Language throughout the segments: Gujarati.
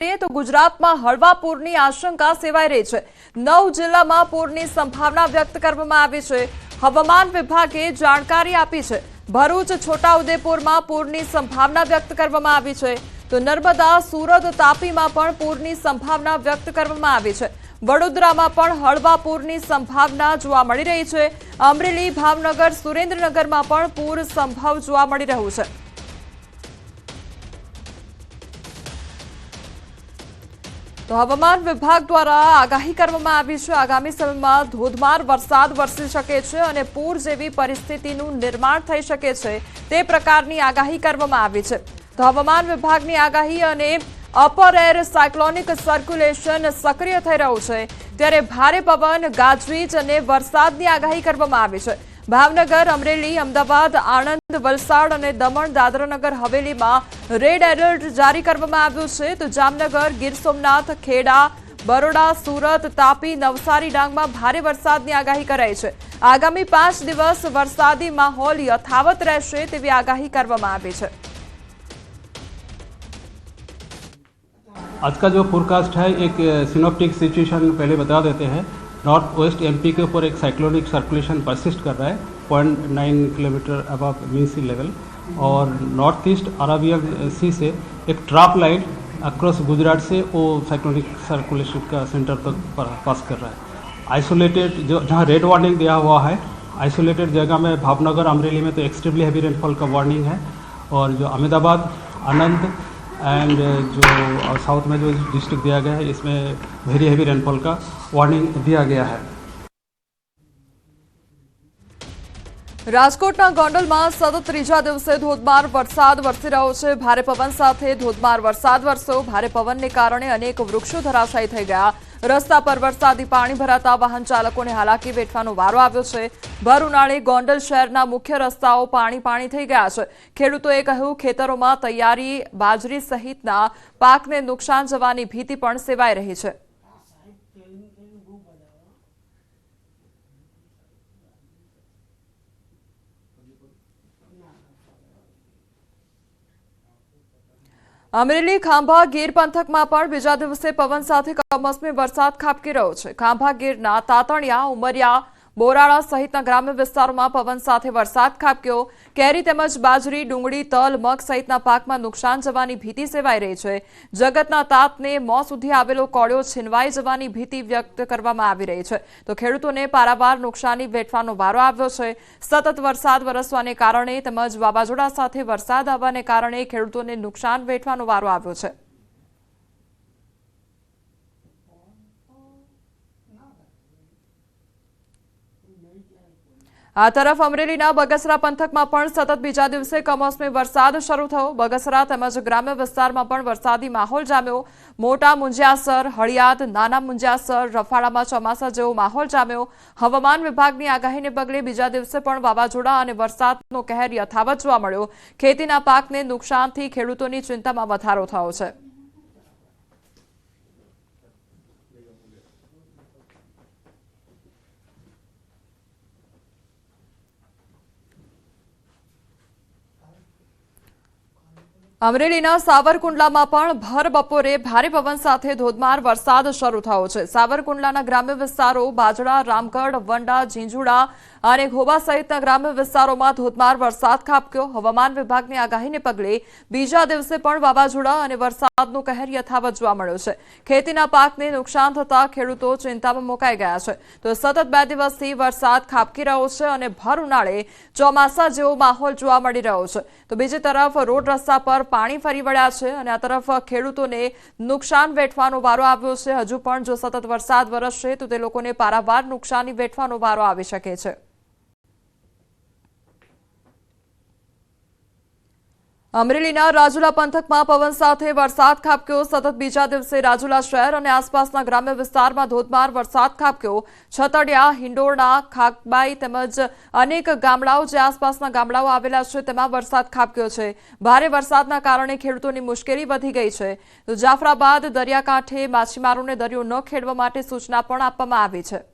तो गुजरातમાં હળવા પૂરની આશંકા સેવાઈ રહી છે। 9 જિલ્લામાં પૂરની સંભાવના વ્યક્ત કરવામાં આવી છે। હવામાન વિભાગે જાણકારી આપી છે। ભરૂચ, છોટાઉદેપુરમાં પૂરની સંભાવના વ્યક્ત કરવામાં આવી છે, તો નર્મદા, સુરત, તાપીમાં પણ પૂરની સંભાવના વ્યક્ત કરવામાં આવી છે। વડોદરામાં પણ હળવા પૂરની સંભાવના જોવા મળી રહી છે। અમરેલી, ભાવનગર, સુરેન્દ્રનગરમાં પણ પૂર સંભવ જોવા મળી રહ્યું છે। तो हवामान विभाग द्वारा आगाही करवामां आवी छे। आगामी समयमां धोधमार वरसाद वरसी शके छे अने पूर जेवी परिस्थितिनुं निर्माण थई शके छे ते प्रकारनी आगाही करवामां आवी छे। तो हवामान विभागनी आगाही अने अपर एयर साइक्लोनिक सर्क्युलेशन सक्रिय थई रह्युं छे, त्यारे भारे पवन, गाजवीज अने वरसादनी आगाही करवामां आवी छे। भावनगर, अमरेली, अमदावाद, आणंद, वलसाड अने दमण, दादरानगर हवेलीमां रेड एलर्ट जारी करवामां आव्युं छे। तो जामनगर, गीर सोमनाथ, खेड़ा, बरोडा, सूरत, तापी, नवसारी, डांगमां भारे वरसादनी आगाही कराई छे। आगामी 5 दिवस वरसादी माहोल यथावत रहेशे तेवी आगाही करवामां आवी छे। आज का जो फोरकास्ट है, एक सिनोप्टिक सिचुएशन पहले बता देते हैं। नॉर्थ वेस्ट एमपी के ऊपर एक साइक्लोनिक सर्कुलेशन परसिस्ट कर रहा है 0.9 किलोमीटर अबव मीन सी लेवल, और नॉर्थ ईस्ट अरेबियन सी से एक ट्रॉप लाइन अक्रॉस गुजरात से वो साइक्लोनिक सर्कुलेशन का सेंटर तक पास कर रहा है। आइसोलेटेड जो जहाँ रेड वार्निंग दिया हुआ है, आइसोलेटेड जगह में भावनगर, अमरेली में तो एक्सट्रीमली हैवी रेनफॉल का वार्निंग है, और जो अहमदाबाद, आनंद एंड जो साउथ में जो डिस्ट्रिक्ट दिया गया है, इसमें वेरी हैवी रेनफॉल का वार्निंग दिया गया है। રાજકોટના ગોંડલમાં સતત ત્રીજા દિવસે ધોધમાર વરસાદ વરસી રહ્યો છે। ભારે પવન સાથે ધોધમાર વરસાદ વરસ્યો। ભારે પવનને કારણે અનેક વૃક્ષો ધરાશાયી થઈ ગયા। રસ્તા પર વરસાદી પાણી ભરાતા વાહન ચાલકોને હાલાકી વેઠવાનો વારો આવ્યો છે। ભર ઉનાળે ગોંડલ શહેરના મુખ્ય રસ્તાઓ પાણી થઈ ગયા છે। ખેડૂતોએ કહ્યું, ખેતરોમાં તૈયારી બાજરી સહિતના પાકને નુકસાન જવાની ભીતિ પણ સેવાઈ રહી છે। अमरेली, खांभा, गीर पंथकमां पण बीजा दिवसे पवन साथे कमोसमी वरसाद खाबकी रह्यो छे। खांभा गीरना तातणिया, उमरिया, बोराळा सहितना ग्राम्य विस्तारोमां पवन साथे वरसाद खाबक्यो। केरी तेमज बाजरी, डूंगळी, तल, मग सहितना पाकमां नुकसान जवानी भीति सेवाई रही छे। जगतना तातने मों सुधी आवेलो कोळियो छीनवाई जवानी भीति व्यक्त करवामां आवी रही छे। तो खेडूतोने पारावार नुकसानी वेठવાનો वारो આવ્યો છે। सतत वरसाद वरसवाने कारणे तेमज वावाझोडा साथे वरसाद आववाने कारणे खेडूतोने नुकसान वेठવાનો वारो આવ્યો છે। आ तरफ अमरेलीना बगसरा पंथकमां पण सतत बीजा दिवसे कमोसमी वरसाद शरू थयो। बगसरा तेमज ग्राम्य विस्तारमां पण वरसादी माहोल जाम्यो। मोटा मुंजियासर, हळियाद, नाना मुंजियासर, रफाळामां ચોમાસા જેવો माहोल जाम्यो। हवामान विभागनी आगाहीने पगले बीजा दिवसे पण वावाझोडा अने वरसादनो कहर यथावत जोवा मळ्यो। खेतीना पाकने नुकसानथी खेडूतोनी चिंतामां वधारो थयो छे। अमरेलीना सावरकुंडलामां पण भर बपोरे भारे पवन साथे धोधमार वरसाद शरू थयो छे। सावरकुंडलाना ग्राम्य विस्तारो बाजड़ा, रामगढ़, वंडा, झींझुड़ा अने घोबा सहितना ग्राम्य विस्तारोमां धोधमार वरसाद खाबक्यो। हवामान विभागनी आगाहीने पगले बीजा दिवसे पण वावाझोड़ा अने वरसादनो कहर यथावत जोवा मळ्यो छे। खेतीना पाकने नुकसान थता खेडूतो चिंतामां मुकाई गया छे। तो सतत 2 दिवसथी वरसाद खाबकी रह्यो छे अने भर उनाळे ચોમાસા જેવો माहोल जोवा मळी रह्यो छे। तो बीजी तरफ रोड रस्ता पर पाणी फरी वळ्या छे अने आ तरफ खेडूतोने नुकसान वेठવાનો वारो આવ્યો છે। हजू पण जो सतत वरसाद वरसશે तो ते लोकोने पारावार नुकसानी वेठવાનો वारो આવી શકે છે। अमरेलीना રાજુલા पंथकमां पवन साथे वरसाद खाबक्यो। सतत बीजा दिवसे રાજુલા शहर अने आसपासना ग्राम्य विस्तारमां धोधमार वरसाद खाबक्यो। छतडिया, हिंडोळना, खाकबाई तेमज अनेक गामडाओ जे आसपासना गामडाओ आवेला छे तेमां वरसाद खाबक्यो छे। भारे वरसादना कारणे खेडूतोनी मुश्केली वधी गई छे। तो जाफराबाद दरियाकांठे माछीमारोने दरियो न खेडवा माटे सूचना पण आपवामां आवी छे।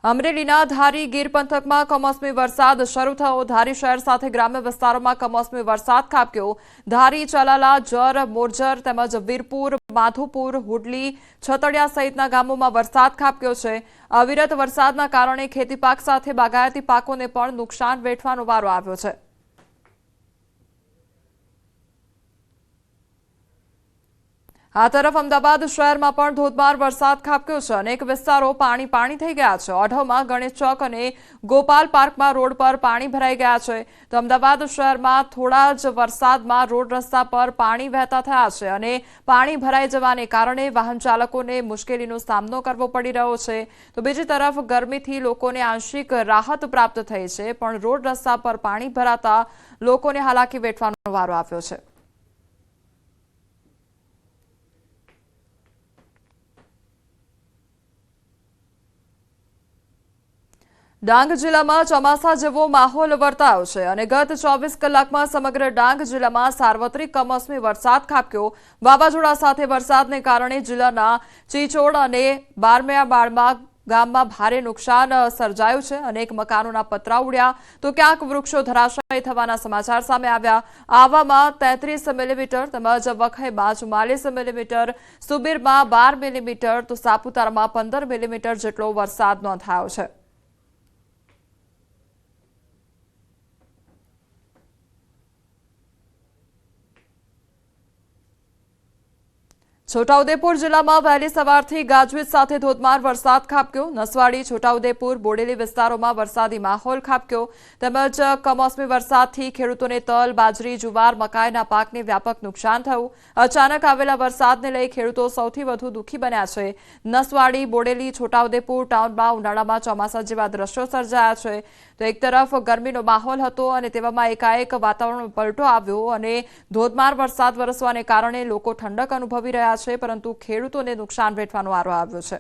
અમરેલીના ધારી ગીર પંથકમાં કમોસમી વરસાદ શરૂ થયો. ધારી શહેર સાથે ગ્રામ્ય વિસ્તારોમાં કમોસમી વરસાદ ખાબક્યો. ધારી, ચલાલા, જર, મોરજર તેમજ વીરપુર, માધુપુર, હુડલી, છતડિયા સહિતના ગામોમાં વરસાદ ખાબક્યો છે. અવિરત વરસાદના કારણે ખેતીપાક સાથે બાગાયતી પાકોને પણ નુકસાન વેઠવાનો વારો આવ્યો છે. આ તરફ અમદાવાદ શહેરમાં પણ ધોધમાર વરસાદ ખાબક્યો છે. અનેક વિસ્તારો પાણી થઈ ગયા છે. ઓઢવમાં ગણેશ ચોક અને ગોપાલ પાર્કમાં રોડ પર પાણી ભરાઈ ગયા છે. તો અમદાવાદ શહેરમાં થોડા જ વરસાદમાં રોડ રસ્તા પર પાણી વહેતા થયા છે અને પાણી ભરાઈ જવાને કારણે વાહન ચાલકોને મુશ્કેલીનો સામનો કરવો પડી રહ્યો છે. તો બીજી તરફ ગરમીથી લોકોને આંશિક રાહત પ્રાપ્ત થઈ છે, પણ રોડ રસ્તા પર પાણી ભરાતા લોકોને હાલાકી વેઠવાનો વારો આવ્યો છે. ડાંગ જિલ્લામાં ચોમાસા જેવો માહોલ વર્તાયો છે અને ગત 24 કલાકમાં સમગ્ર ડાંગ જિલ્લામાં સાર્વત્રિક કમોસમી વરસાદ ખાબક્યો. વાવાઝોડા સાથે વરસાદને કારણે જિલ્લાના ચીચોડ અને બારમિયાબાળમાં ગામમાં ભારે નુકસાન સર્જાયું છે. અનેક મકાનોના પતરા ઉડ્યા તો ક્યાંક વૃક્ષો ધરાશાયી થવાના સમાચાર સામે આવ્યા. આવામાં 33 મિલીમીટર તેમજ વખઈમાં 44 મિલીમીટર, સુબીરમાં 12 મિલીમીટર તો સાપુતારામાં 15 મિલીમીટર જેટલો વરસાદ નોંધાયો છે. છોટાઉદેપુર જિલ્લામાં વહેલી સવારથી ગાજવીજ સાથે ધોધમાર વરસાદ ખાબક્યો. નસવાડી, છોટાઉદેપુર, બોડેલી વિસ્તારોમાં વરસાદી માહોલ ખાબક્યો. તેમજ કમોસમી વરસાદથી ખેડૂતોને તલ, બાજરી, જુવાર, મકાઈના પાકને વ્યાપક નુકસાન થયું. અચાનક આવેલા વરસાદને લઈ ખેડૂતો સૌથી વધુ દુઃખી બન્યા છે. નસવાડી, બોડેલી, છોટાઉદેપુર ટાઉનમાં ઉનાળામાં ચોમાસા જેવા દ્રશ્યો સર્જાયા છે. તો એક તરફ ગરમીનો માહોલ હતો અને તેવામાં એકાએક વાતાવરણમાં પલટો આવ્યો અને ધોધમાર વરસાદ વરસવાને કારણે લોકો ઠંડક અનુભવી રહ્યા છે, પરંતુ ખેડૂતોને નુકસાન વેઠવાનો વારો આવ્યો છે.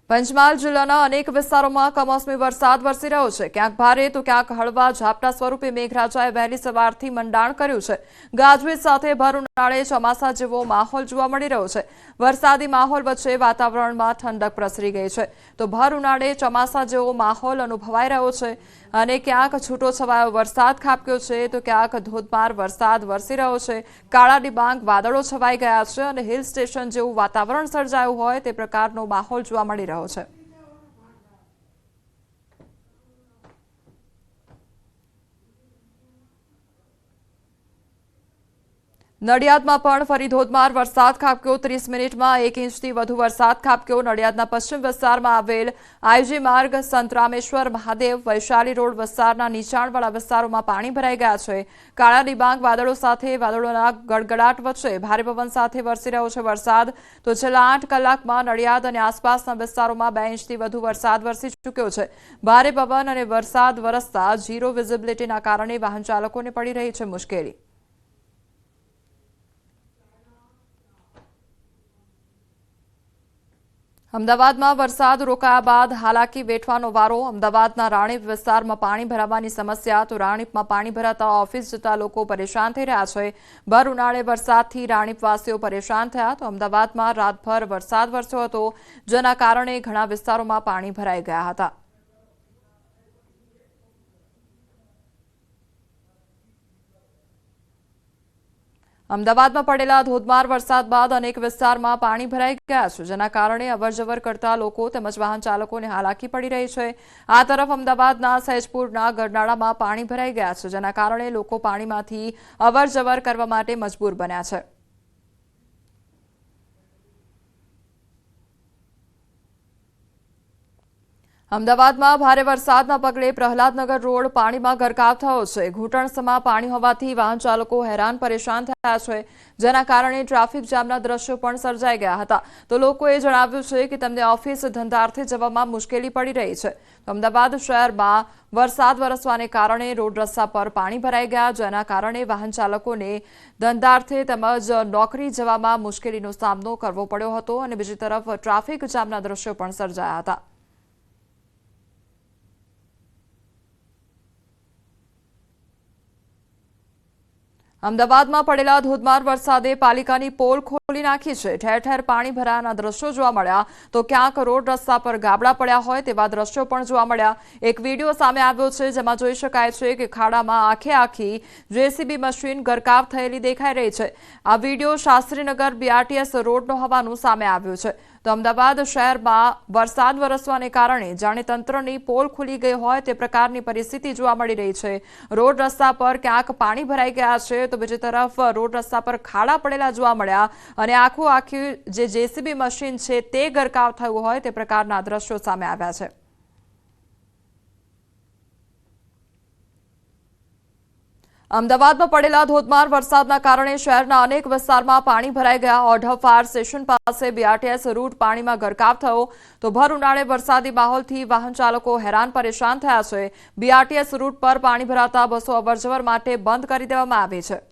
પંચમહાલ જિલ્લાના અનેક વિસ્તારોમાં કમોસમી વરસાદ વરસી રહ્યો છે. ક્યાંક ભારે તો ક્યાંક હળવા ઝાપટા સ્વરૂપે મેઘરાજાએ વહેલી સવારથી મંડાણ કર્યું છે. ગાજવીજ સાથે ભર ઉનાળે ચોમાસા જેવો માહોલ જોવા મળી રહ્યો છે. વરસાદી માહોલ વચ્ચે વાતાવરણમાં ઠંડક પ્રસરી ગઈ છે. તો ભર ઉનાળે ચોમાસા જેવો માહોલ અનુભવાઈ રહ્યો છે અને ક્યાંક છૂટો છવાયો વરસાદ ખાબક્યો છે તો ક્યાંક ધોધમાર વરસાદ વરસી રહ્યો છે. કાળા ડિબાંગ વાદળો છવાઈ ગયા છે અને હિલ સ્ટેશન જેવું વાતાવરણ સર્જાયું હોય તે પ્રકારનો માહોલ જોવા મળી રહ્યો છે. નડિયાદમાં પણ ફરી ધોધમાર વરસાદ ખાબક્યો. 30 મિનિટમાં 1 ઇંચથી વધુ વરસાદ ખાબક્યો. નડિયાદના પશ્ચિમ વિસ્તારમાં આવેલ આઈજી માર્ગ, સંતરામેશ્વર મહાદેવ, વૈશાલી રોડ વિસ્તારના નીચાણવાળા વિસ્તારોમાં પાણી ભરાઈ ગયા છે. કાળા ડિબાંગ વાદળો સાથે વાદળોના ગડગડાટ વચ્ચે ભારે પવન સાથે વરસી રહ્યો છે વરસાદ. તો છેલ્લા 8 કલાકમાં નડિયાદ અને આસપાસના વિસ્તારોમાં 2 ઇંચથી વધુ વરસાદ વરસી ચૂક્યો છે. ભારે પવન અને વરસાદ વરસતા ઝીરો વિઝિબિલિટીના કારણે વાહન ચાલકોને પડી રહી છે મુશ્કેલી. અમદાવાદમાં વરસાદ રોકાયા બાદ હાલાકી વેઠવાનો વારો. અમદાવાદના રાણીપ વિસ્તારમાં પાણી ભરાવાની સમસ્યા. તો રાણીપમાં પાણી ભરાતા ઓફિસ જતા લોકો પરેશાન થઈ રહ્યા છે. ભર ઉનાળે વરસાદથી રાણીપવાસીઓ પરેશાન થયા. તો અમદાવાદમાં રાતભર વરસાદ વરસ્યો હતો, જેના કારણે ઘણા વિસ્તારોમાં પાણી ભરાઈ ગયા હતા. અમદાવાદમાં પડેલા ધોધમાર વરસાદ બાદ અનેક વિસ્તારમાં પાણી ભરાઈ ગયા છે, જેના કારણે અવરજવર કરતા લોકો તેમજ વાહન ચાલકોને હાલાકી પડી રહી છે. આ તરફ અમદાવાદના સહેજપુરના ગરનાળામાં પાણી ભરાઈ ગયા છે, જેના કારણે લોકો પાણીમાંથી અવરજવર કરવા માટે મજબૂર બન્યા છે. અમદાવાદમાં ભારે વરસાદના પગલે પ્રહલાદનગર રોડ પાણીમાં ગરકાવ થયો છે. ઘૂંટણસમાં પાણી હોવાથી વાહન ચાલકો હેરાન પરેશાન થયા છે, જેના કારણે ટ્રાફિક જામના દ્રશ્યો પણ સર્જાઈ ગયા હતા. તો લોકોએ જણાવ્યું છે કે તેમને ઓફિસ ધંધાર્થે જવામાં મુશ્કેલી પડી રહી છે. અમદાવાદ શહેરમાં વરસાદ વરસવાને કારણે રોડ રસ્તા પર પાણી ભરાઈ ગયા, જેના કારણે વાહન ચાલકોને ધંધાર્થે તેમજ નોકરી જવામાં મુશ્કેલીનો સામનો કરવો પડ્યો હતો અને બીજી તરફ ટ્રાફિક જામના દ્રશ્યો પણ સર્જાયા હતા. અમદાવાદમાં પડેલા ધોધમાર વરસાદે પાલિકાની પોલ ખોલી નાખી છે. ઠેર ઠેર પાણી ભરાયાના દ્રશ્યો જોવા મળ્યા તો ક્યાંક રોડ રસ્તા પર ગાબડા પડ્યા હોય તેવા દ્રશ્યો પણ જોવા મળ્યા. એક વિડીયો સામે આવ્યો છે જેમાં જોઈ શકાય છે કે ખાડામાં આખી જેસીબી મશીન ગરકાવ થયેલી દેખાઈ રહી છે. આ વિડીયો શાસ્ત્રીનગર બીઆરટીએસ રોડનો હોવાનું સામે આવ્યું છે. તો અમદાવાદ શહેરમાં વરસાદ વરસવાને કારણે જાણે તંત્રની પોલ ખુલી ગઈ હોય તે પ્રકારની પરિસ્થિતિ જોવા મળી રહી છે. રોડ રસ્તા પર ક્યાંક પાણી ભરાઈ ગયા છે તો બીજી તરફ રોડ રસ્તા પર ખાડા પડેલા જોવા મળ્યા અને આખી જે જેસીબી મશીન છે તે ગરકાવ થયું હોય તે પ્રકારના દ્રશ્યો સામે આવ્યા છે. અમદાવાદમાં પડેલા ધોધમાર વરસાદના કારણે શહેરના અનેક વિસ્તારમાં પાણી ભરાઈ ગયા. ઓઢવ ફાયર સ્ટેશન પાસે બીઆરટીએસ રૂટ પાણીમાં ગરકાવ થયો તો ભર ઉનાળે વરસાદી માહોલથી વાહન ચાલકો હેરાન પરેશાન થયા છે. બીઆરટીએસ રૂટ પર પાણી ભરાતા બસો અવરજવર માટે બંધ કરી દેવામાં આવી છે.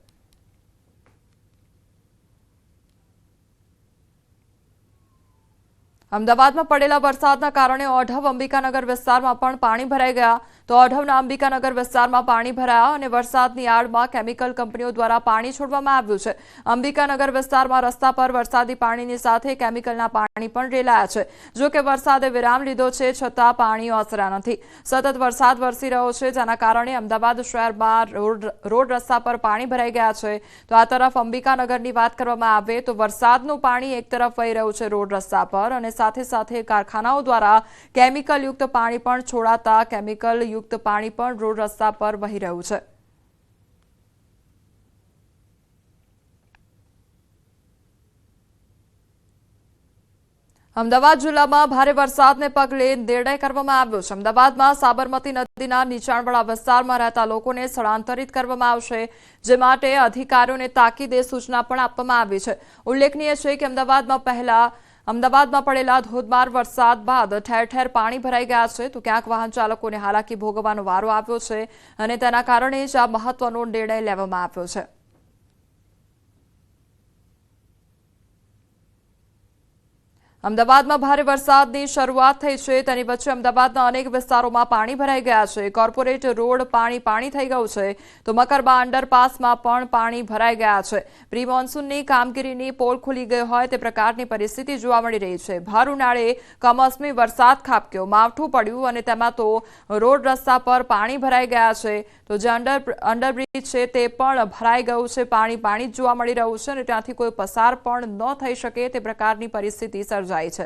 અમદાવાદમાં પડેલા વરસાદના કારણે ઓઢવ અંબિકાનગર વિસ્તારમાં પણ પાણી ભરાઈ ગયા. તો ઓઢવના અંબિકાનગર વિસ્તારમાં પાણી ભરાયા અને વરસાદની આડમાં કેમિકલ કંપનીઓ દ્વારા પાણી છોડવામાં આવ્યું છે. અંબિકાનગર વિસ્તારમાં રસ્તા પર વરસાદી પાણીની સાથે કેમિકલના પાણી પણ રેલાયા છે. જો કે વરસાદે વિરામ લીધો છે છતાં પાણી ઓસર્યા નથી. સતત વરસાદ વરસી રહ્યો છે જેના કારણે અમદાવાદ શહેરમાં રોડ રસ્તા પર પાણી ભરાઈ ગયા છે. તો આ તરફ અંબિકાનગરની વાત કરવામાં આવે તો વરસાદનું પાણી એક તરફ વહી રહ્યું છે રોડ રસ્તા પર અને સાથે કારખાનાઓ દ્વારા કેમિકલ યુક્ત પાણી પણ છોડાતા કેમિકલ યુક્ત પાણી પણ રોડ રસ્તા પર વહી રહ્યું છે. અમદાવાદ જિલ્લામાં ભારે વરસાદને પગલે નિર્ણય કરવામાં આવ્યો છે. અમદાવાદમાં સાબરમતી નદીના નીચાણવાળા વિસ્તારમાં રહેતા લોકોને સ્થળાંતરિત કરવામાં આવશે જે માટે અધિકારીઓને તાકીદે સૂચના પણ આપવામાં આવી છે. ઉલ્લેખનીય છે કે અમદાવાદમાં પડેલા ધોધમાર વરસાદ બાદ ઠેર ઠેર પાણી ભરાઈ ગયા છે તો ક્યાંક વાહન ચાલકોને હાલાકી ભોગવવાનો વારો આવ્યો છે અને તેના કારણે જ આ મહત્વનો નિર્ણય લેવામાં આવ્યો છે. અમદાવાદમાં ભારે વરસાદની શરૂઆત થઈ છે તેની વચ્ચે અમદાવાદના અનેક વિસ્તારોમાં પાણી ભરાઈ ગયા છે. કોર્પોરેટ રોડ પાણી થઈ ગયું છે તો મકરબા અંડરપાસમાં પણ પાણી ભરાઈ ગયા છે. પ્રી મોન્સૂનની કામગીરીની પોલ ખુલી ગઈ હોય તે પ્રકારની પરિસ્થિતિ જોવા મળી રહી છે. ભર ઉનાળે કમોસમી વરસાદ ખાબક્યો, માવઠું પડ્યું અને તેમાં તો રોડ રસ્તા પર પાણી ભરાઈ ગયા છે. તો જે અંડરબ્રિજ છે તે પણ ભરાઈ ગયું છે. પાણી જ જોવા મળી રહ્યું છે અને ત્યાંથી કોઈ પસાર પણ ન થઈ શકે તે પ્રકારની પરિસ્થિતિ સર્જાઈ છે.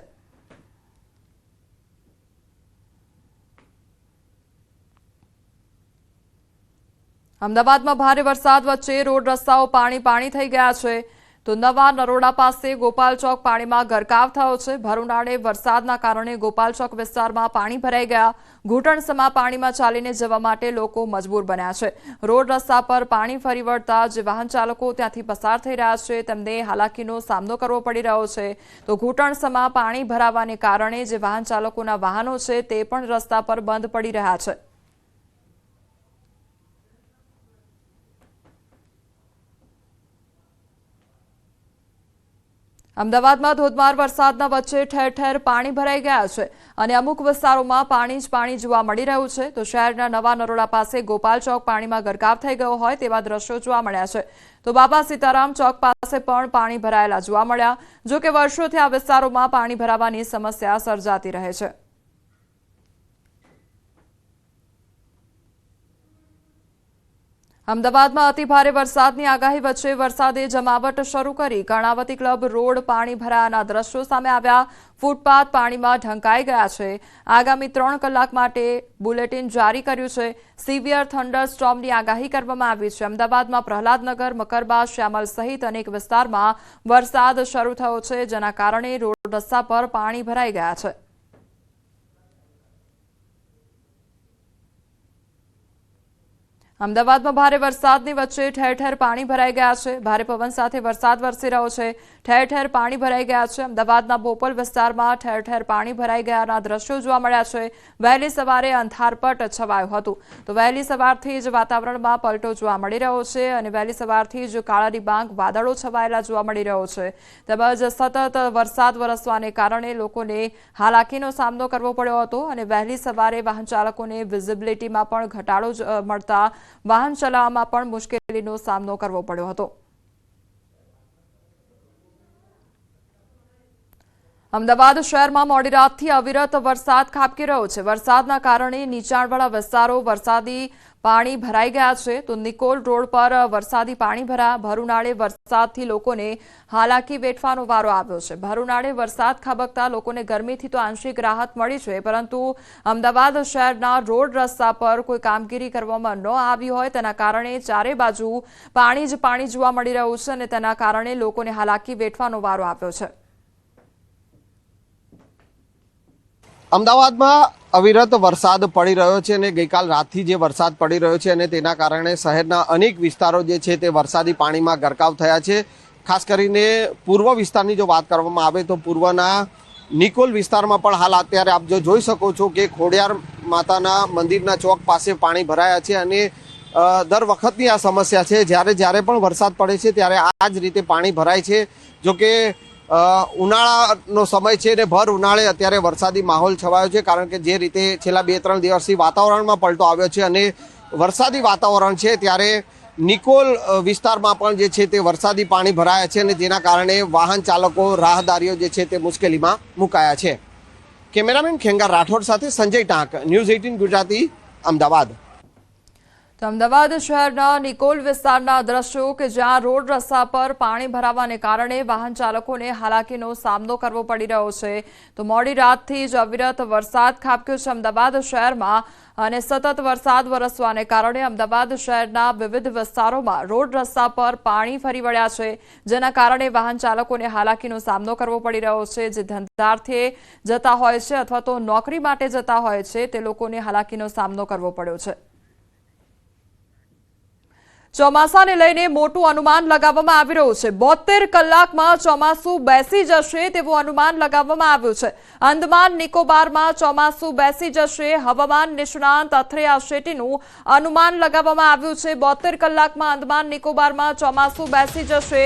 અમદાવાદમાં ભારે વરસાદ વચ્ચે રોડ રસ્તાઓ પાણી થઈ ગયા છે. તો નવા નરોડા પાસે ગોપાલ ચોક પાણીમાં ગરકાવ થયો છે. ભર ઉનાળે વરસાદના કારણે ગોપાલ ચોક વિસ્તારમાં પાણી ભરાઈ ગયા. ઘૂંટણસમા પાણીમાં ચાલીને જવા માટે લોકો મજબૂર બન્યા છે. રોડ રસ્તા પર પાણી ફરી વળતા જે વાહન ચાલકો ત્યાંથી પસાર થઈ રહ્યા છે તેમને હાલાકીનો સામનો કરવો પડી રહ્યો છે. તો ઘૂંટણસમા પાણી ભરાવાને કારણે જે વાહન ચાલકોના વાહનો છે તે પણ રસ્તા પર બંધ પડી રહ્યા છે. અમદાવાદમાં ધોધમાર વરસાદના વચ્ચે ઠેર ઠેર પાણી ભરાઈ ગયા છે અને અમુક વિસ્તારોમાં પાણી જોવા મળી રહ્યું છે. તો શહેરના નવા નરોડા પાસે ગોપાલ ચોક પાણીમાં ગરકાવ થઈ ગયો હોય તેવા દ્રશ્યો જોવા મળ્યા છે. તો બાબા સીતારામ ચોક પાસે પણ પાણી ભરાયેલા જોવા મળ્યા. જો કે વર્ષોથી આ વિસ્તારોમાં પાણી ભરાવાની સમસ્યા સર્જાતી રહે છે. અમદાવાદમાં અતિભારે વરસાદની આગાહી વચ્ચે વરસાદે જમાવટ શરૂ કરી. કર્ણાવતી ક્લબ રોડ પાણી ભરાયાના દ્રશ્યો સામે આવ્યા. ફૂટપાથ પાણીમાં ઢંકાઈ ગયા છે. આગામી 3 કલાક માટે બુલેટિન જારી કર્યું છે. સિવિયર થંડર સ્ટોર્મની આગાહી કરવામાં આવી છે. અમદાવાદમાં પ્રહલાદનગર, મકરબા, શ્યામલ સહિત અનેક વિસ્તારમાં વરસાદ શરૂ થયો છે જેના કારણે રોડ રસ્તા પર પાણી ભરાઈ ગયા છે. અમદાવાદમાં ભારે વરસાદની વચ્ચે ઠેર ઠેર પાણી ભરાઈ ગયા છે. ભારે પવન સાથે વરસાદ વરસી રહ્યો છે. ઠેર ઠેર પાણી ભરાઈ ગયા છે. અમદાવાદના બોપલ વિસ્તારમાં ઠેર ઠેર પાણી ભરાઈ ગયાના દ્રશ્યો જોવા મળ્યા છે. વહેલી સવારે અંધારપટ છવાયું હતું તો વહેલી સવારથી જ વાતાવરણમાં પલટો જોવા મળી રહ્યો છે અને વહેલી સવારથી જ કાળા ડિબાંગ વાદળો છવાયેલા જોવા મળી રહ્યો છે. તેમજ સતત વરસાદ વરસવાને કારણે લોકોને હાલાકીનો સામનો કરવો પડ્યો હતો અને વહેલી સવારે વાહન ચાલકોને વિઝિબિલિટીમાં પણ ઘટાડો મળતા વાહન ચલાવવામાં પણ મુશ્કેલીનો સામનો કરવો પડ્યો હતો. અમદાવાદ શહેરમાં મોડી રાતથી અવિરત વરસાદ ખાબકી રહ્યો છે. વરસાદના કારણે નીચાણવાળા વિસ્તારો વરસાદી પાણી ભરાઈ ગયા છે. તો નિકોલ રોડ પર વરસાદી પાણી ભરુનાળે વરસાદથી લોકોને હાલાકી વેઠવાનો વારો આવ્યો છે. ભરુનાળે વરસાદ ખાબકતા લોકોને ગરમીથી તો આંશિક રાહત મળી છે, પરંતુ અમદાવાદ શહેરના રોડ રસ્તા પર કોઈ કામગીરી કરવામાં ન આવી હોય તેના કારણે ચારે બાજુ પાણી જ પાણી જોવા મળી રહ્યું છે અને તેના કારણે લોકોને હાલાકી વેઠવાનો વારો આવ્યો છે. અમદાવાદમાં અવિરત વરસાદ પડી રહ્યો છે અને ગઈકાલ રાતથી જે વરસાદ પડી રહ્યો છે અને તેના કારણે શહેરના અનેક વિસ્તારો જે છે તે વરસાદી પાણીમાં ગરકાવ થયા છે. ખાસ કરીને પૂર્વ વિસ્તારની જો વાત કરવામાં આવે તો પૂર્વના નિકોલ વિસ્તારમાં પણ હાલ અત્યારે આપ જો જોઈ શકો છો કે ખોડિયાર માતાના મંદિરના ચોક પાસે પાણી ભરાયા છે અને દર વખતની આ સમસ્યા છે. જ્યારે પણ વરસાદ પડે છે ત્યારે આ જ રીતે પાણી ભરાય છે. જોકે ઉનાળાનો સમય છે ને ભર ઉનાળે અત્યારે વરસાદી માહોલ છવાયો છે, કારણ કે જે રીતે છેલ્લા 2-3 દિવસથી વાતાવરણમાં પલટો આવ્યો છે અને વરસાદી વાતાવરણ છે ત્યારે નિકોલ વિસ્તારમાં પણ જે છે તે વરસાદી પાણી ભરાયા છે અને જેના કારણે વાહન ચાલકો રાહદારીઓ જે છે તે મુશ્કેલીમાં મુકાયા છે. કેમેરામેન ખેંગાર રાઠોડ સાથે સંજય ટાંક, ન્યૂઝ 18 ગુજરાતી, અમદાવાદ. તો અમદાવાદ શહેરના નિકોલ વિસ્તારના દ્રશ્યો કે જ્યાં રોડ રસ્તા પર પાણી ભરાવાને કારણે વાહન ચાલકોને હાલાકીનો સામનો કરવો પડી રહ્યો છે. તો મોડી રાતથી જ અવિરત વરસાદ ખાબક્યો છે અમદાવાદ શહેરમાં અને સતત વરસાદ વરસવાને કારણે અમદાવાદ શહેરના વિવિધ વિસ્તારોમાં રોડ રસ્તા પર પાણી ફરી વળ્યા છે, જેના કારણે વાહન ચાલકોને હાલાકીનો સામનો કરવો પડી રહ્યો છે. જે ધંધાર્થે જતા હોય છે અથવા તો નોકરી માટે જતા હોય છે તે લોકોને હાલાકીનો સામનો કરવો પડ્યો છે. ચોમાસાને લઈને મોટું અનુમાન લગાવવામાં આવી રહ્યું છે. 72 કલાકમાં ચોમાસું બેસી જશે તેવું અનુમાન લગાવવામાં આવ્યું છે. અંદમાન નિકોબારમાં ચોમાસું બેસી જશે. હવામાન નિષ્ણાંત અથ્રેયા શેટ્ટીનું અનુમાન લગાવવામાં આવ્યું છે. 72 કલાકમાં અંદમાન નિકોબારમાં ચોમાસું બેસી જશે.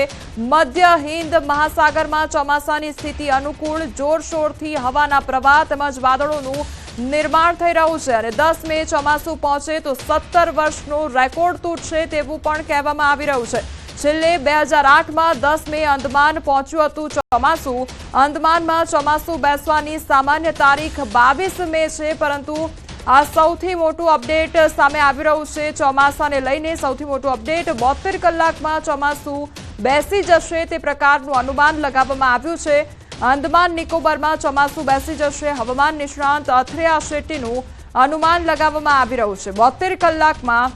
મધ્ય હિન્દ મહાસાગરમાં ચોમાસાની સ્થિતિ અનુકૂળ. જોરશોરથી હવાના પ્રવાહ તેમજ વાદળોનું નિર્માણ થઈ રહ્યું છે અને 10 મે ચોમાસું પહોંચે તો 17 વર્ષનો રેકોર્ડ તૂટશે તેવું પણ કહેવામાં આવી રહ્યું છે. છેલ્લે 2008માં 10 મે અંદમાન પહોંચ્યું હતું ચોમાસું. અંદમાનમાં ચોમાસું બેસવાની સામાન્ય તારીખ 22 મે છે, પરંતુ આ સૌથી મોટું અપડેટ સામે આવી રહ્યું છે. ચોમાસાને લઈને સૌથી મોટું અપડેટ 72 કલાકમાં ચોમાસું બેસી જશે તે પ્રકારનું અનુમાન લગાવવામાં આવ્યું છે. અંદમાન નિકોબારમાં ચોમાસું બેસી જશે. હવામાન નિષ્ણાંત અથ્રેયા શેટ્ટીનું અનુમાન લગાવવામાં આવી રહ્યું છે. 72 કલાકમાં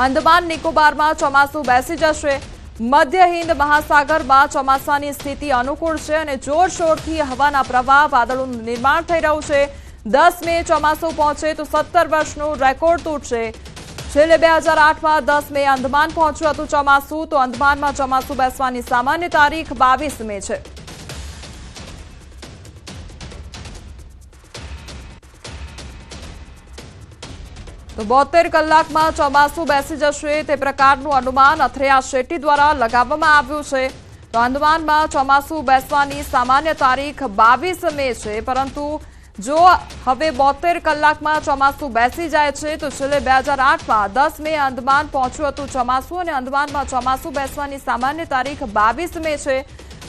અંદમાન નિકોબારમાં ચોમાસું બેસી જશે. મધ્ય હિન્દ મહાસાગરમાં ચોમાસાની સ્થિતિ અનુકૂળ છે અને જોરશોરથી હવાના પ્રવાહ વાદળોનું નિર્માણ થઈ રહ્યું છે. 10 મે ચોમાસું પહોંચે તો 17 વર્ષનો રેકોર્ડ તૂટશે. છેલ્લે 2008માં 10 મે અંદમાન પહોંચ્યું હતું ચોમાસું. તો અંદમાનમાં ચોમાસું બેસવાની સામાન્ય તારીખ 22 મે છે. તો 72 કલાકમાં ચોમાસું બેસી જશે તે પ્રકારનું અનુમાન અથ્રેયા શેટ્ટી દ્વારા લગાવવામાં આવ્યું છે. તો અંદમાનમાં ચોમાસું બેસવાની સામાન્ય તારીખ 22 મે છે, પરંતુ જો હવે 72 કલાકમાં ચોમાસું બેસી જાય છે તો છેલ્લે 2008માં 10 મે અંદમાન પહોંચ્યું હતું ચોમાસું અને અંદમાનમાં ચોમાસું બેસવાની સામાન્ય તારીખ 22 મે છે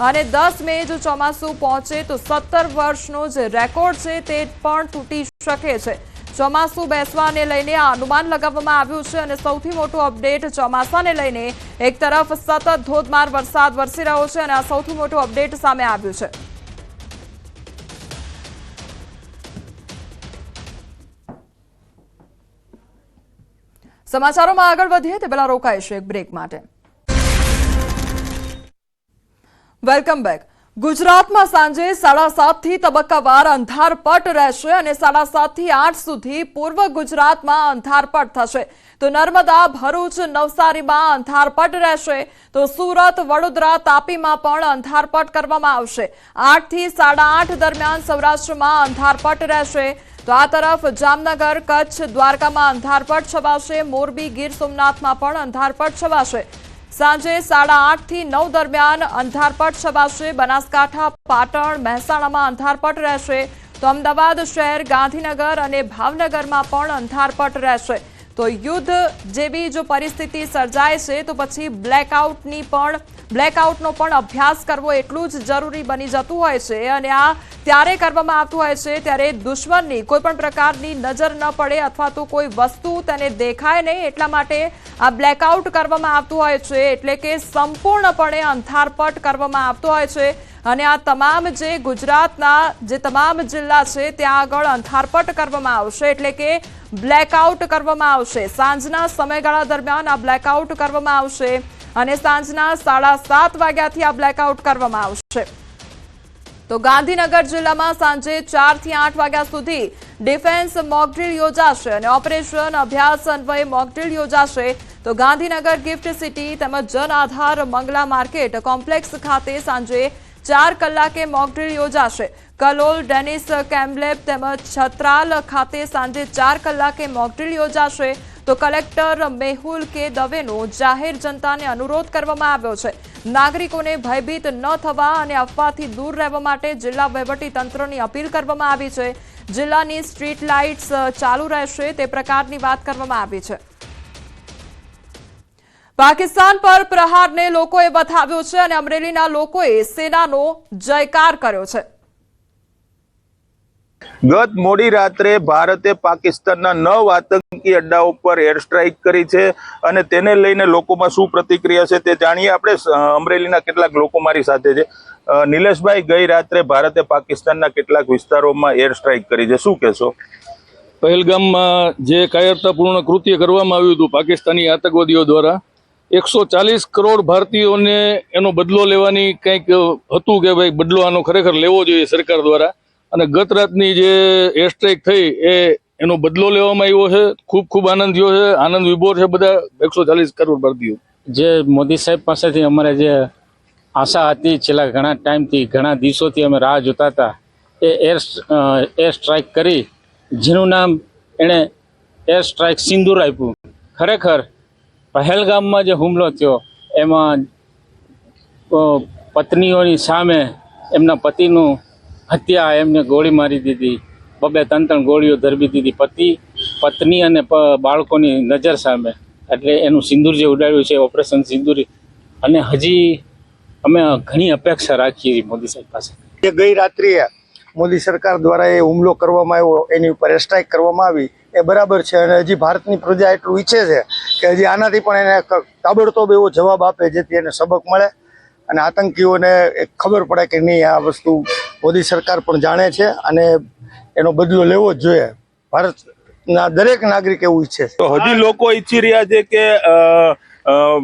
અને 10 મે જો ચોમાસું પહોંચે તો 17 વર્ષનો જે રેકોર્ડ છે તે પણ તૂટી શકે છે. ચોમાસું બેસવાને લઈને આ અનુમાન લગાવવામાં આવ્યું છે અને સૌથી મોટું અપડેટ ચોમાસાને લઈને એક તરફ સતત ધોધમાર વરસાદ વરસી રહ્યો છે અને આ સૌથી મોટું અપડેટ સામે આવ્યું છે. સમાચારોમાં આગળ વધીએ તે પહેલા રોકાઈશું એક બ્રેક માટે. Welcome back. ગુજરાતમાં સાંજે 7:30 થી તબક્કાવાર અંધારપટ રહેશે અને 7:30 થી 8 સુધી પૂર્વ ગુજરાતમાં અંધારપટ થશે. તો નર્મદા, ભરૂચ, નવસારીમાં અંધારપટ રહેશે. તો સુરત, વડોદરા, તાપીમાં પણ અંધારપટ કરવામાં આવશે. 8 થી 8:30 દરમિયાન સૌરાષ્ટ્રમાં અંધારપટ રહેશે. તો આ તરફ જામનગર, કચ્છ, દ્વારકામાં અંધારપટ છવાશે. મોરબી, ગીર સોમનાથમાં પણ અંધારપટ છવાશે. સાંજે 8:30 થી 9 દરમિયાન અંધારપટ છવાશે. બનાસકાંઠા, પાટણ, મહેસાણામાં અંધારપટ રહેશે. તો અમદાવાદ શહેર, ગાંધીનગર અને ભાવનગરમાં પણ અંધારપટ રહેશે. તો યુદ્ધ જેવી જો પરિસ્થિતિ સર્જાય છે તો પછી બ્લેકઆઉટનો પણ અભ્યાસ કરવો એટલું જ જરૂરી બની જતું હોય છે અને આ ત્યારે કરવામાં આવતું હોય છે ત્યારે દુશ્મનની કોઈ પણ પ્રકારની નજર ન પડે અથવા તો કોઈ વસ્તુ તેને દેખાય નહીં એટલા માટે આ બ્લેકઆઉટ કરવામાં આવતું હોય છે એટલે કે સંપૂર્ણપણે અંધારપટ કરવામાં આવતો હોય છે અને આ તમામ જે ગુજરાતના જે તમામ જિલ્લા છે ત્યાં આગળ અંધારપટ કરવામાં આવશે એટલે કે બ્લેકઆઉટ કરવામાં આવશે સાંજના સમયગાળા દરમિયાન આ બ્લેકઆઉટ કરવામાં આવશે અને સાંજના 7:30 વાગ્યાથી આ બ્લેકઆઉટ કરવામાં આવશે તો ગાંધીનગર જિલ્લામાં સાંજે 4 થી 8 વાગ્યા સુધી ડિફેન્સ મોકડ્રીલ યોજાશે અને ઓપરેશન અભ્યાસ અન્વયે મોકડ્રીલ યોજાશે તો ગાંધીનગર ગિફ્ટ સિટી તેમજ જન આધાર મંગલા માર્કેટ કોમ્પ્લેક્સ ખાતે સાંજે 4 કલાકે મોકડ્રીલ યોજાશે કલોલ ડેનિસ કેમ્બલેબ તેમજ છત્રાલ ખાતે સાંજે 4 કલાકે મોકડ્રીલ યોજાશે તો કલેક્ટર મેહુલ કે દવેનો જાહેર જનતાને અનુરોધ કરવામાં આવ્યો છે નાગરિકોને ભયભીત ન થવા અને અફવાથી દૂર રહેવા માટે જિલ્લા વહીવટી તંત્રની અપીલ કરવામાં આવી છે જિલ્લાની સ્ટ્રીટ લાઇટ્સ ચાલુ રહેશે તે પ્રકારની વાત કરવામાં આવી છે પાકિસ્તાન પર પ્રહારને લોકોએ વધાવ્યો છે અને અમરેલીના લોકોએ સેનાનો જયકાર કર્યો છે ગત મોડી રાત્રે ભારતે પાકિસ્તાનના 9 આતંકી અડ્ડાઓ પર એર સ્ટ્રાઇક કરી છે અને તેને લઈને લોકોમાં શું પ્રતિક્રિયા છે તે જાણીએ આપણે અમરેલીના કેટલાક લોકો મારી સાથે છે નિલેશભાઈ ગઈ રાત્રે ભારતે પાકિસ્તાનના કેટલાક વિસ્તારોમાં એર સ્ટ્રાઇક કરી છે શું કહેશો પહેલગામમાં જે કાયરતાપૂર્ણ કૃત્ય કરવામાં આવ્યું હતું પાકિસ્તાની આતંકવાદીઓ દ્વારા 140 કરોડ ભારતીયોને એનો બદલો લેવાની કંઈક હતું કે ભાઈ બદલો આનો ખરેખર લેવો જોઈએ સરકાર દ્વારા અને ગત રાતની જે એર સ્ટ્રાઇક થઈ એનો બદલો લેવામાં આવ્યો છે ખૂબ ખૂબ આનંદ થયો છે આનંદ વિભોર છે બધા 140 કરોડ ભારતીયો જે મોદી સાહેબ પાસેથી અમારે જે આશા હતી છેલ્લા ઘણા ટાઈમથી ઘણા દિવસોથી અમે રાહ જોતા હતા એ એર સ્ટ્રાઇક કરી જેનું નામ એણે એર સ્ટ્રાઇક સિંદૂર આપ્યું ખરેખર પહેલગામમાં જે હુમલો થયો એમાં પત્નીઓની સામે એમના પતિનું હત્યા એમને ગોળી મારી દીધી 2-3 ગોળીઓ ધરબી દીધી પત્ની અને બાળકોની નજર સામે એટલે એનું સિંદૂર જે ઉડાડ્યું છે ઓપરેશન સિંદૂરી અને હજી અમે ઘણી અપેક્ષા રાખીએ મોદી સાહેબ પાસે ગઈ રાત્રિએ મોદી સરકાર દ્વારા એ હુમલો કરવામાં આવ્યો એની ઉપર એર સ્ટ્રાઇક કરવામાં આવી એ બરાબર છે અને હજી ભારતની પ્રજા એટલું ઈચ્છે છે કે હજી આનાથી પણ એને તાબડતોબ એવો જવાબ આપે જેથી એને સબક મળે અને આતંકીઓને ખબર પડે કે નહીં આ વસ્તુ મોદી સરકાર પણ જાણે છે અને એનો બદલો લેવો જ જોઈએ ભારતના દરેક નાગરિક એવું ઈચ્છે છે તો હજી લોકો ઈચ્છી રહ્યા છે કે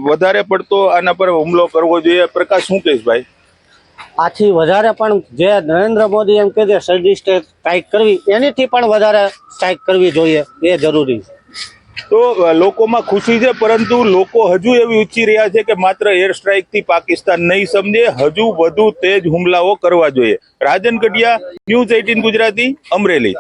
વધારે પડતો આના પર હુમલો કરવો જોઈએ પ્રકાશ શું કહીશ ભાઈ આથી વધારે પણ જે નરેન્દ્ર મોદી એમ કહે છે સર્જિકલ સ્ટ્રાઇક કરવી એનીથી પણ વધારે સ્ટ્રાઇક કરવી જોઈએ એ જરૂરી છે તો લોકોમાં ખુશી છે પરંતુ લોકો હજુ એવું ઈચ્છી રહ્યા છે કે માત્ર એર સ્ટ્રાઇક થી પાકિસ્તાન નહીં સમજે હજુ વધુ તેજ હુમલાઓ કરવા જોઈએ રાજન કડિયા ન્યૂઝ 18 ગુજરાતી અમરેલી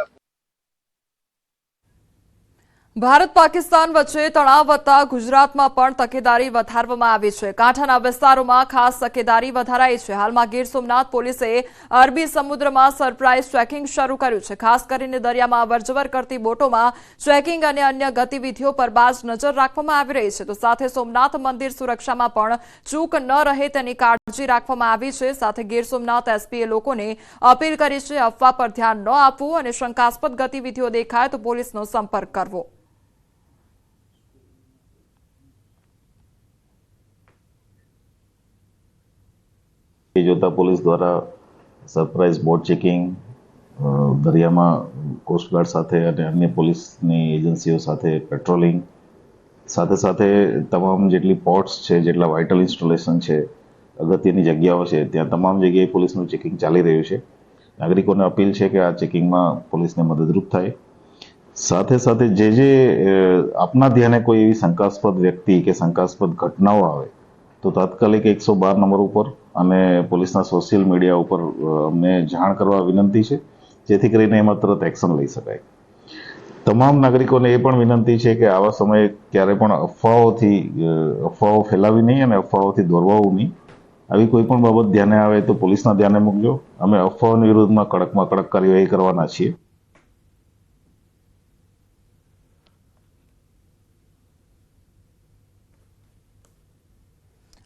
ભારત પાકિસ્તાન વચ્ચે તણાવ વધતા ગુજરાતમાં પણ તકેદારી વધારવામાં આવી છે કાંઠાના વિસ્તારોમાં ખાસ તકેદારી વધારાઈ છે હાલમાં ગીર સોમનાથ પોલીસે અરબી સમુદ્રમાં સરપ્રાઇઝ ચેકિંગ શરૂ કર્યું છે ખાસ કરીને દરિયામાં અવરજવર કરતી બોટોમાં ચેકિંગ અને અન્ય ગતિવિધિઓ પર બાજ નજર રાખવામાં આવી રહી છે તો સાથે સોમનાથ મંદિર સુરક્ષામાં પણ ચૂક ન રહે તેની કાળજી રાખવામાં આવી છે સાથે ગીર સોમનાથ એસપીએ લોકોને અપીલ કરી છે અફવા પર ધ્યાન ન આપવું અને શંકાસ્પદ ગતિવિધિઓ દેખાય તો પોલીસનો સંપર્ક કરવો જોતા પોલીસ દ્વારા સરપ્રાઇઝ બોટ ચેકિંગ દરિયામાં કોસ્ટગાર્ડ સાથે અને અન્ય પોલીસની એજન્સીઓ સાથે પેટ્રોલિંગ સાથે સાથે તમામ જેટલી પોર્ટ્સ છે જેટલા વાઇટલ ઇન્સ્ટોલેશન છે અગત્યની જગ્યાઓ છે ત્યાં તમામ જગ્યાએ પોલીસનું ચેકિંગ ચાલી રહ્યું છે નાગરિકોને અપીલ છે કે આ ચેકિંગમાં પોલીસને મદદરૂપ થાય સાથે સાથે જે આપના ધ્યાને કોઈ એવી શંકાસ્પદ વ્યક્તિ કે શંકાસ્પદ ઘટનાઓ આવે તો તાત્કાલિક 112 નંબર ઉપર અને પોલીસના સોશિયલ મીડિયા ઉપર અમને જાણ કરવા વિનંતી છે જેથી કરીને એમાં તરત એક્શન લઈ શકાય તમામ નાગરિકોને એ પણ વિનંતી છે કે આવા સમયે ક્યારે પણ અફવાઓ ફેલાવી નહીં અને અફવાઓથી દોરવાવું નહીં આવી કોઈ પણ બાબત ધ્યાને આવે તો પોલીસના ધ્યાને મૂકજો અમે અફવાઓની વિરુદ્ધમાં કડકમાં કડક કાર્યવાહી કરવાના છીએ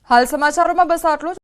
હાલ સમાચારોમાં બસ આટલું જ.